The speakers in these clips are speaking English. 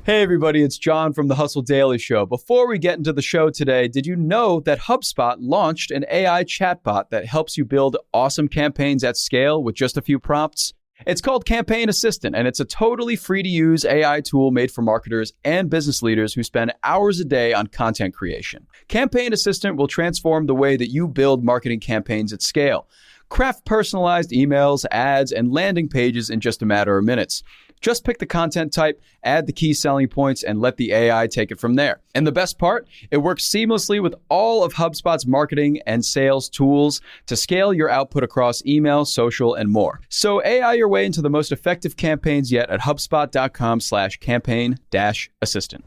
Hey everybody, it's John from the Hustle Daily Show. Before we get into the show today, did you know that HubSpot launched an AI chatbot that helps you build awesome campaigns at scale with just a few prompts? It's called Campaign Assistant, and it's a totally free-to-use AI tool made for marketers and business leaders who spend hours a day on content creation. Campaign Assistant will transform the way that you build marketing campaigns at scale. Craft personalized emails, ads, and landing pages in just a matter of minutes. Just pick the content type, add the key selling points, and let the AI take it from there. And the best part, it works seamlessly with all of HubSpot's marketing and sales tools to scale your output across email, social, and more. So AI your way into the most effective campaigns yet at HubSpot.com/campaign-assistant.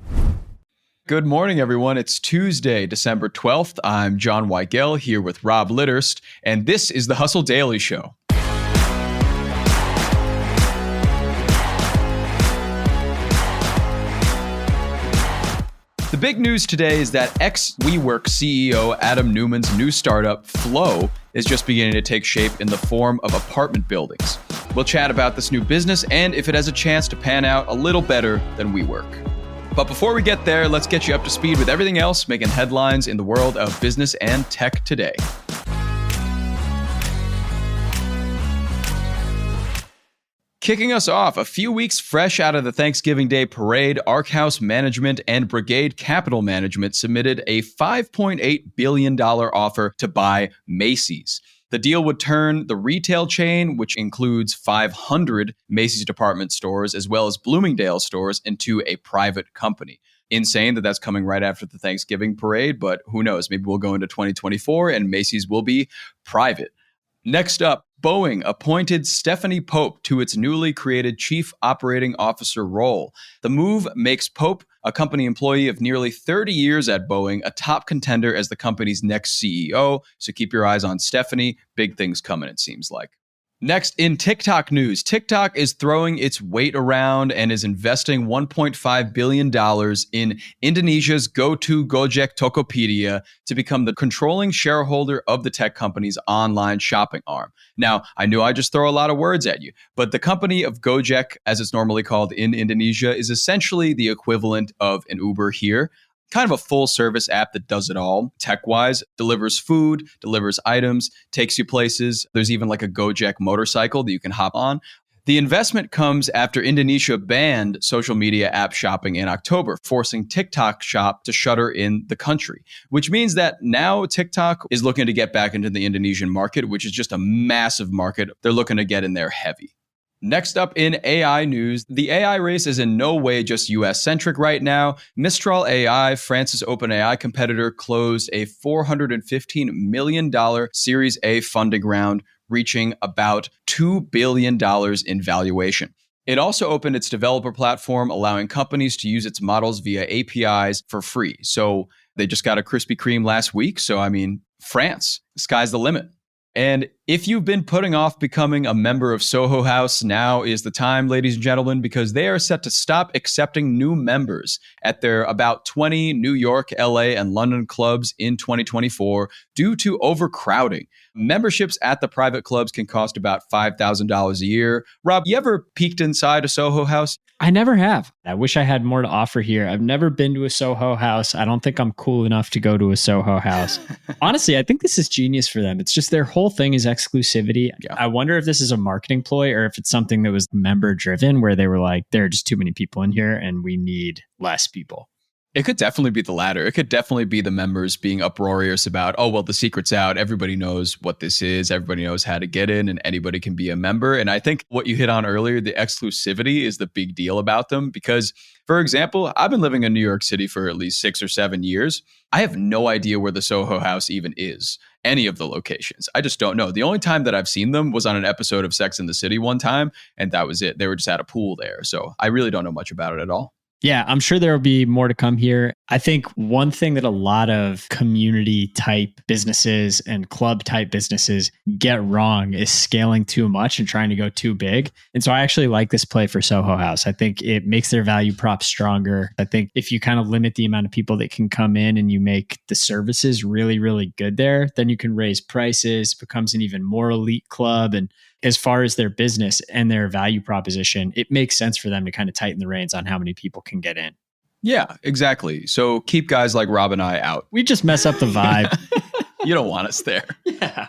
Good morning, everyone. It's Tuesday, December 12th. I'm John Weigell here with Rob Litterst, and this is the Hustle Daily Show. The big news today is that ex-WeWork's CEO Adam Neumann's new startup, Flow, is just beginning to take shape in the form of apartment buildings. We'll chat about this new business and if it has a chance to pan out a little better than WeWork. But before we get there, let's get you up to speed with everything else making headlines in the world of business and tech today. Kicking us off, a few weeks fresh out of the Thanksgiving Day parade, Arc House Management and Brigade Capital Management submitted a $5.8 billion offer to buy Macy's. The deal would turn the retail chain, which includes 500 Macy's department stores as well as Bloomingdale's stores, into a private company. Insane that that's coming right after the Thanksgiving parade, but who knows? Maybe we'll go into 2024 and Macy's will be private. Next up, Boeing appointed Stephanie Pope to its newly created Chief Operating Officer role. The move makes Pope, a company employee of nearly 30 years at Boeing, a top contender as the company's next CEO. So keep your eyes on Stephanie. Big things coming, it seems like. Next, in TikTok news, TikTok is throwing its weight around and is investing $1.5 billion in Indonesia's go-to Gojek Tokopedia to become the controlling shareholder of the tech company's online shopping arm. Now, I know I just throw a lot of words at you, but the company of Gojek, as it's normally called in Indonesia, is essentially the equivalent of an Uber here. Kind of a full service app that does it all tech-wise, delivers food, delivers items, takes you places. There's even like a Gojek motorcycle that you can hop on. The investment comes after Indonesia banned social media app shopping in October, forcing TikTok Shop to shutter in the country, which means that now TikTok is looking to get back into the Indonesian market, which is just a massive market. They're looking to get in there heavy. Next up in AI news, the AI race is in no way just US-centric right now. Mistral AI, France's OpenAI competitor, closed a $415 million Series A funding round, reaching about $2 billion in valuation. It also opened its developer platform, allowing companies to use its models via APIs for free. So they just got a Krispy Kreme last week. So, France, the sky's the limit. And if you've been putting off becoming a member of Soho House, now is the time, ladies and gentlemen, because they are set to stop accepting new members at their about 20 New York, LA, and London clubs in 2024 due to overcrowding. Memberships at the private clubs can cost about $5,000 a year. Rob, you ever peeked inside a Soho House? I never have. I wish I had more to offer here. I've never been to a Soho House. I don't think I'm cool enough to go to a Soho House. Honestly, I think this is genius for them. It's just their whole thing is exclusivity. Yeah. I wonder if this is a marketing ploy or if it's something that was member driven where they were like, there are just too many people in here and we need less people. It could definitely be the latter. It could definitely be the members being uproarious about, oh, well, the secret's out. Everybody knows what this is. Everybody knows how to get in and anybody can be a member. And I think what you hit on earlier, the exclusivity is the big deal about them because, for example, I've been living in New York City for at least 6 or 7 years. I have no idea where the Soho House even is, any of the locations. I just don't know. The only time that I've seen them was on an episode of Sex and the City one time, and that was it. They were just at a pool there. So I really don't know much about it at all. Yeah, I'm sure there will be more to come here. I think one thing that a lot of community type businesses and club type businesses get wrong is scaling too much and trying to go too big. And so I actually like this play for Soho House. I think it makes their value prop stronger. I think if you kind of limit the amount of people that can come in and you make the services really, really good there, then you can raise prices, becomes an even more elite club. And as far as their business and their value proposition, it makes sense for them to kind of tighten the reins on how many people can get in. Yeah, exactly. So keep guys like Rob and I out. We just mess up the vibe. You don't want us there. Yeah.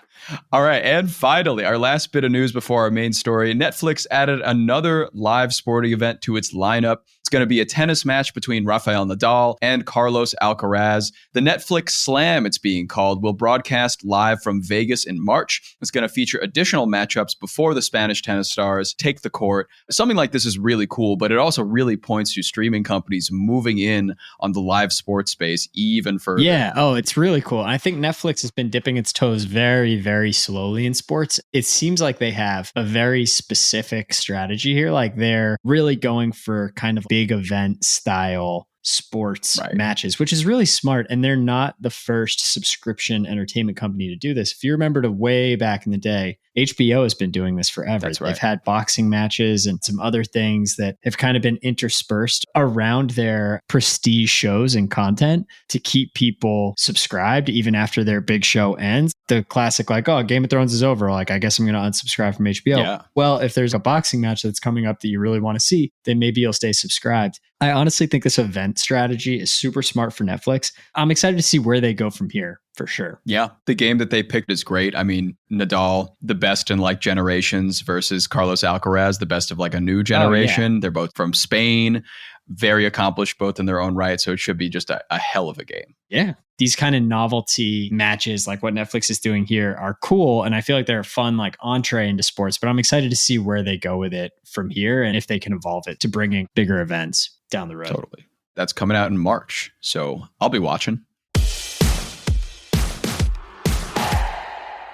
All right. And finally, our last bit of news before our main story. Netflix added another live sporting event to its lineup. It's going to be a tennis match between Rafael Nadal and Carlos Alcaraz. The Netflix Slam, it's being called, will broadcast live from Vegas in March. It's going to feature additional matchups before the Spanish tennis stars take the court. Something like this is really cool, but it also really points to streaming companies moving in on the live sports space even further. Yeah. Oh, it's really cool. I think Netflix has been dipping its toes very, very slowly in sports. It seems like they have a very specific strategy here. Like they're really going for kind of big event style sports matches, which is really smart. And they're not the first subscription entertainment company to do this. If you remember to way back in the day, HBO has been doing this forever. That's right. They've had boxing matches and some other things that have kind of been interspersed around their prestige shows and content to keep people subscribed even after their big show ends. The classic, like, oh, Game of Thrones is over. Like, I guess I'm going to unsubscribe from HBO. Yeah. Well, if there's a boxing match that's coming up that you really want to see, then maybe you'll stay subscribed. I honestly think this event strategy is super smart for Netflix. I'm excited to see where they go from here, for sure. Yeah, the game that they picked is great. I mean, Nadal, the best in like generations versus Carlos Alcaraz, the best of like a new generation. Oh, yeah. They're both from Spain, very accomplished both in their own right. So it should be just a hell of a game. Yeah. These kind of novelty matches like what Netflix is doing here are cool. And I feel like they're a fun like entree into sports, but I'm excited to see where they go with it from here and if they can evolve it to bringing bigger events down the road. Totally. That's coming out in March. So I'll be watching.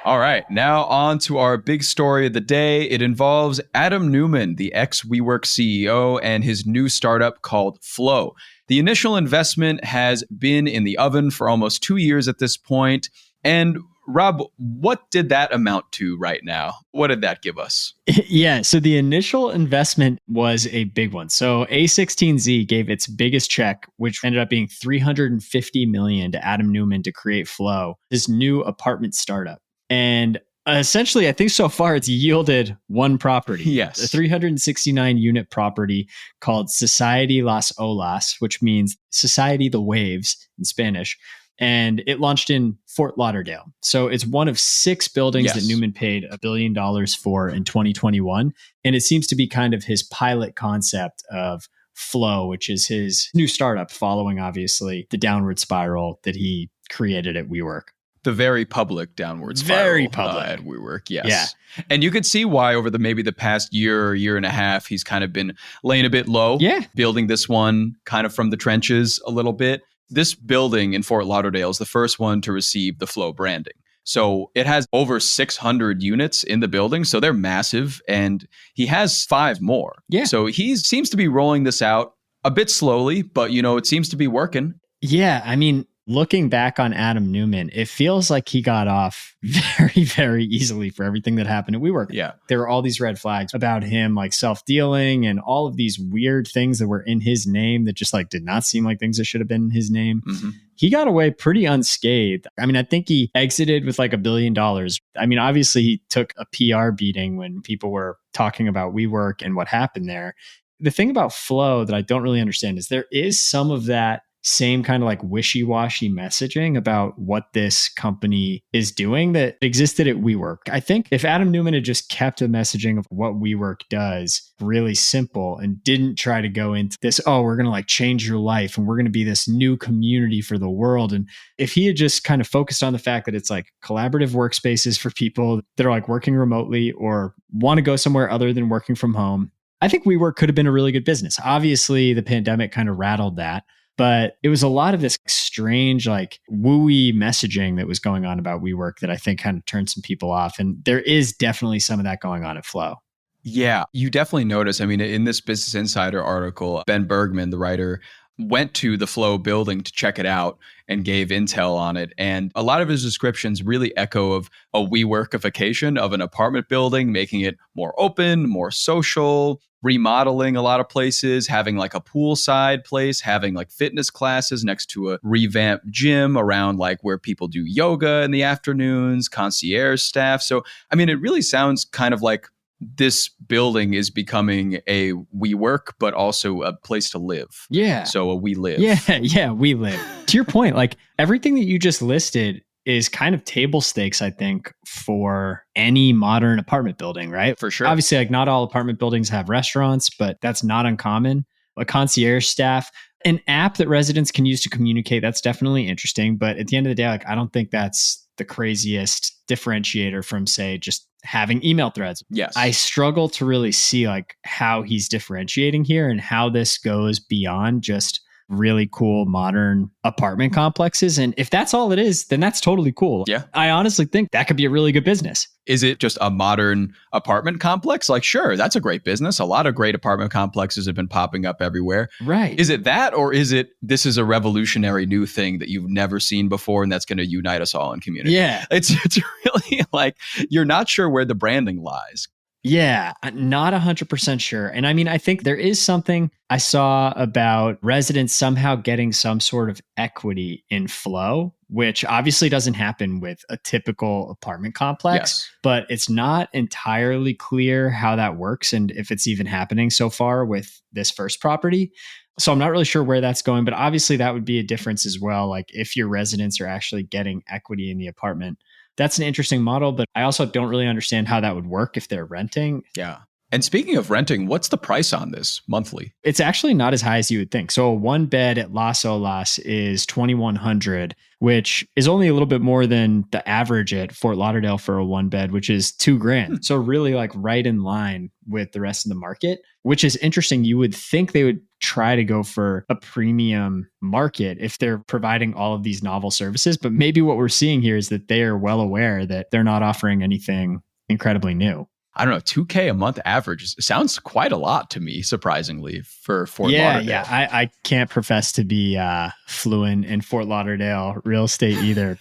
All right, now on to our big story of the day. It involves Adam Neumann, the ex-WeWork's CEO, and his new startup called Flow. The initial investment has been in the oven for almost 2 years at this point. And Rob, what did that amount to right now? What did that give us? Yeah, so the initial investment was a big one. So A16Z gave its biggest check, which ended up being $350 million to Adam Neumann to create Flow, this new apartment startup. And essentially, I think so far it's yielded one property. Yes. A 369 unit property called Society Las Olas, which means Society the Waves in Spanish. And it launched in Fort Lauderdale. So it's one of 6 buildings that Neumann paid $1 billion for in 2021. And it seems to be kind of his pilot concept of Flow, which is his new startup following, obviously, the downward spiral that he created at WeWork. The very public downward spiral. Very public. At WeWork, yes. Yeah. And you could see why over maybe the past year and a half, he's kind of been laying a bit low. Yeah. Building this one kind of from the trenches a little bit. This building in Fort Lauderdale is the first one to receive the Flow branding. So it has over 600 units in the building. So they're massive. And he has 5 more. Yeah. So he seems to be rolling this out a bit slowly, but it seems to be working. Yeah. I mean, looking back on Adam Neumann, it feels like he got off very, very easily for everything that happened at WeWork. Yeah. There were all these red flags about him, like self-dealing and all of these weird things that were in his name that just like did not seem like things that should have been in his name. Mm-hmm. He got away pretty unscathed. I mean, I think he exited with like $1 billion. I mean, obviously he took a PR beating when people were talking about WeWork and what happened there. The thing about Flow that I don't really understand is there is some of that same kind of like wishy-washy messaging about what this company is doing that existed at WeWork. I think if Adam Neumann had just kept the messaging of what WeWork does really simple and didn't try to go into this, oh, we're going to like change your life and we're going to be this new community for the world. And if he had just kind of focused on the fact that it's like collaborative workspaces for people that are like working remotely or want to go somewhere other than working from home, I think WeWork could have been a really good business. Obviously, the pandemic kind of rattled that. But it was a lot of this strange, like wooey messaging that was going on about WeWork that I think kind of turned some people off. And there is definitely some of that going on at Flow. Yeah, you definitely notice. I mean, in this Business Insider article, Ben Bergman, the writer, went to the Flow building to check it out and gave intel on it. And a lot of his descriptions really echo of a WeWorkification of an apartment building, making it more open, more social, remodeling a lot of places, having like a poolside place, having like fitness classes next to a revamped gym around like where people do yoga in the afternoons, concierge staff. So, I mean, it really sounds kind of like this building is becoming a WeWork, but also a place to live. Yeah. So a We Live. Yeah, We Live. To your point, like everything that you just listed is kind of table stakes, I think, for any modern apartment building, right? For sure. Obviously, like not all apartment buildings have restaurants, but that's not uncommon. A concierge staff, an app that residents can use to communicate, that's definitely interesting. But at the end of the day, like I don't think that's the craziest differentiator from, say, just having email threads. Yes. I struggle to really see like how he's differentiating here and how this goes beyond just really cool modern apartment complexes. And if that's all it is, then that's totally cool. Yeah. I honestly think that could be a really good business. Is it just a modern apartment complex? Like, sure, that's a great business. A lot of great apartment complexes have been popping up everywhere. Right. Is it that, or is it this is a revolutionary new thing that you've never seen before and that's going to unite us all in community? Yeah. It's really like you're not sure where the branding lies. Yeah, not 100% sure. And I mean, I think there is something I saw about residents somehow getting some sort of equity in Flow, which obviously doesn't happen with a typical apartment complex, Yes. but it's not entirely clear how that works and if it's even happening so far with this first property. So I'm not really sure where that's going, but obviously that would be a difference as well. Like if your residents are actually getting equity in the apartment. That's an interesting model, but I also don't really understand how that would work if they're renting. Yeah. And speaking of renting, what's the price on this monthly? It's actually not as high as you would think. So a one bed at Las Olas is $2,100, which is only a little bit more than the average at Fort Lauderdale for a one bed, which is $2,000. So really like right in line with the rest of the market, which is interesting. You would think they would try to go for a premium market if they're providing all of these novel services. But maybe what we're seeing here is that they are well aware that they're not offering anything incredibly new. I don't know, $2,000 a month average sounds quite a lot to me, surprisingly, for Fort Lauderdale. Yeah, I can't profess to be fluent in Fort Lauderdale real estate either.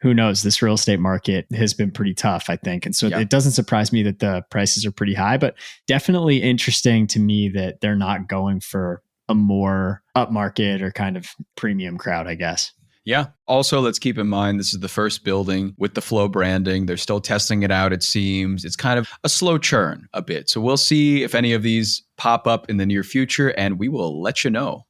Who knows? This real estate market has been pretty tough, I think. And so It doesn't surprise me that the prices are pretty high, but definitely interesting to me that they're not going for a more upmarket or kind of premium crowd, I guess. Yeah. Also, let's keep in mind, this is the first building with the Flow branding. They're still testing it out, it seems. It's kind of a slow churn a bit. So we'll see if any of these pop up in the near future, and we will let you know.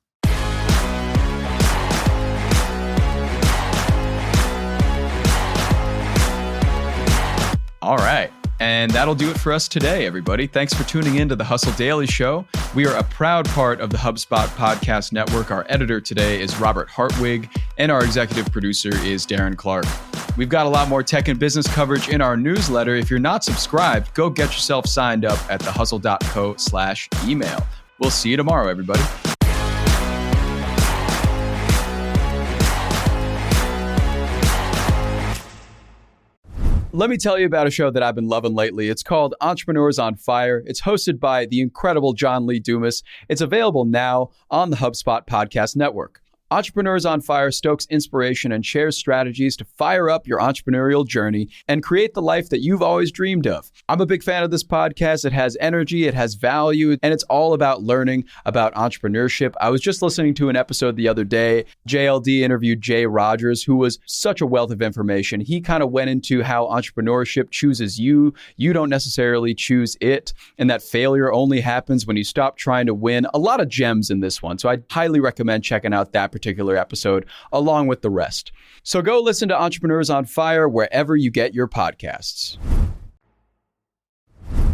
All right. And that'll do it for us today, everybody. Thanks for tuning in to the Hustle Daily Show. We are a proud part of the HubSpot podcast network. Our editor today is Robert Hartwig, and our executive producer is Darren Clarke. We've got a lot more tech and business coverage in our newsletter. If you're not subscribed, go get yourself signed up at thehustle.co/email. We'll see you tomorrow, everybody. Let me tell you about a show that I've been loving lately. It's called Entrepreneurs on Fire. It's hosted by the incredible John Lee Dumas. It's available now on the HubSpot podcast network. Entrepreneurs on Fire stokes inspiration and shares strategies to fire up your entrepreneurial journey and create the life that you've always dreamed of. I'm a big fan of this podcast. It has energy, it has value, and it's all about learning about entrepreneurship. I was just listening to an episode the other day. JLD interviewed Jay Rogers, who was such a wealth of information. He kind of went into how entrepreneurship chooses you. You don't necessarily choose it, and that failure only happens when you stop trying to win. A lot of gems in this one. So I'd highly recommend checking out that particular episode along with the rest. So go listen to Entrepreneurs on Fire wherever you get your podcasts.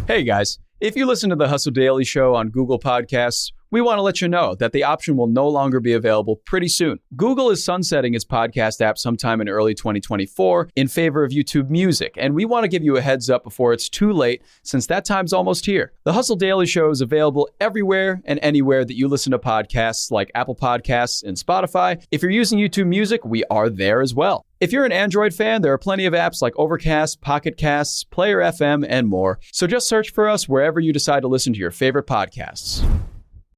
Hey guys, if you listen to the Hustle Daily Show on Google Podcasts, we want to let you know that the option will no longer be available pretty soon. Google is sunsetting its podcast app sometime in early 2024 in favor of YouTube Music, and we want to give you a heads up before it's too late, since that time's almost here. The Hustle Daily Show is available everywhere and anywhere that you listen to podcasts, like Apple Podcasts and Spotify. If you're using YouTube Music, we are there as well. If you're an Android fan, there are plenty of apps like Overcast, Pocket Casts, Player FM, and more. So just search for us wherever you decide to listen to your favorite podcasts.